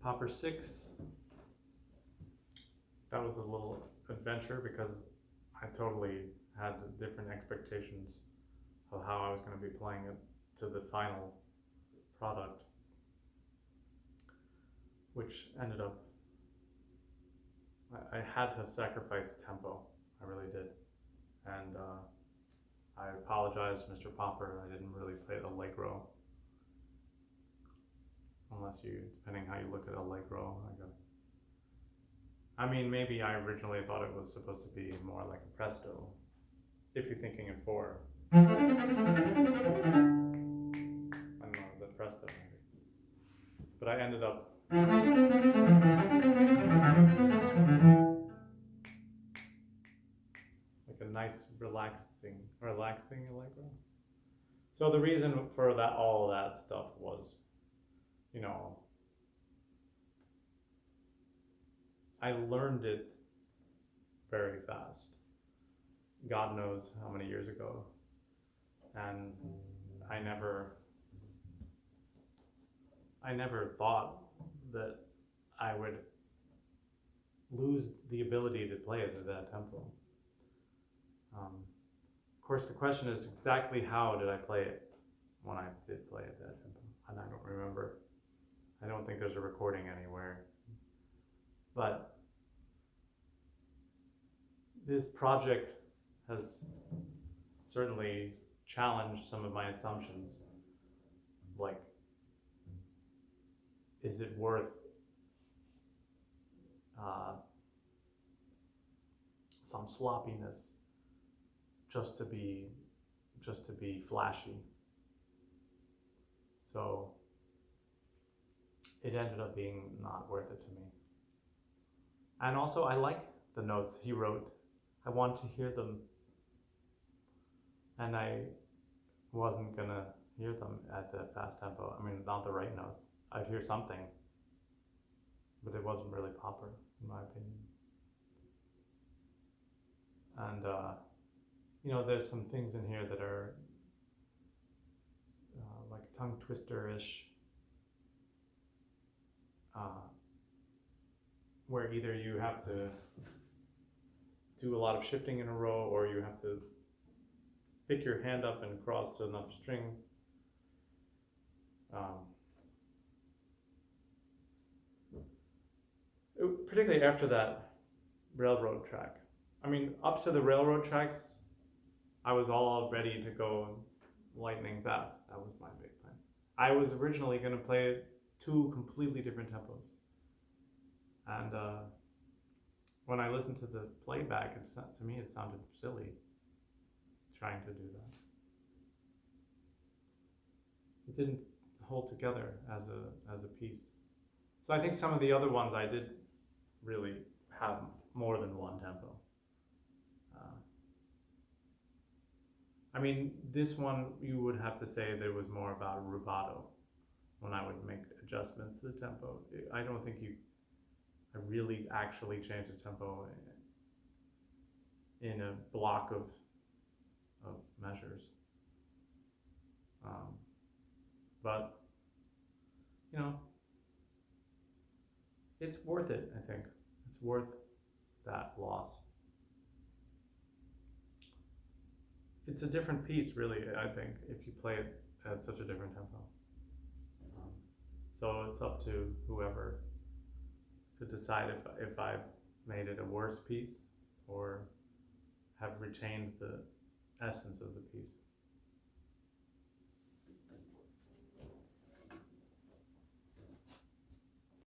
Popper 6, that was a little adventure because I totally had different expectations of how I was going to be playing it to the final product, which ended up, I had to sacrifice tempo. I really did. And I apologize, Mr. Popper. I didn't really play it allegro. Unless you, depending how you look at allegro, I guess. I mean, maybe I originally thought it was supposed to be more like a presto, if you're thinking in 4. I don't know, is that presto maybe? But I ended up like a nice relaxing allegro. So the reason for that, all of that stuff was, you know, I learned it very fast. God knows how many years ago. And I never thought that I would lose the ability to play it at that tempo. Of course, the question is exactly how did I play it when I did play it at that tempo? And I don't remember. I don't think there's a recording anywhere. But this project has certainly challenged some of my assumptions. Like, is it worth some sloppiness just to be flashy? So it ended up being not worth it to me. And also, I like the notes he wrote. I want to hear them, and I wasn't gonna hear them at the fast tempo. I mean, not the right notes. I'd hear something, but it wasn't really Popper, in my opinion. And you know, there's some things in here that are like tongue twister-ish, where either you have to do a lot of shifting in a row, or you have to pick your hand up and cross to another string. Particularly after that railroad track. I mean, up to the railroad tracks, I was all ready to go lightning fast. That was my big plan. I was originally going to play 2 completely different tempos. And when I listened to the playback, to me it sounded silly trying to do that. It didn't hold together as a piece. So I think some of the other ones I did really have more than one tempo. I mean, this one you would have to say there was more about rubato when I would make adjustments to the tempo. I don't think I really actually changed the tempo in a block of measures. But, you know, it's worth it, I think. It's worth that loss. It's a different piece, really, I think, if you play it at such a different tempo. So it's up to whoever to decide if I've made it a worse piece or have retained the essence of the piece.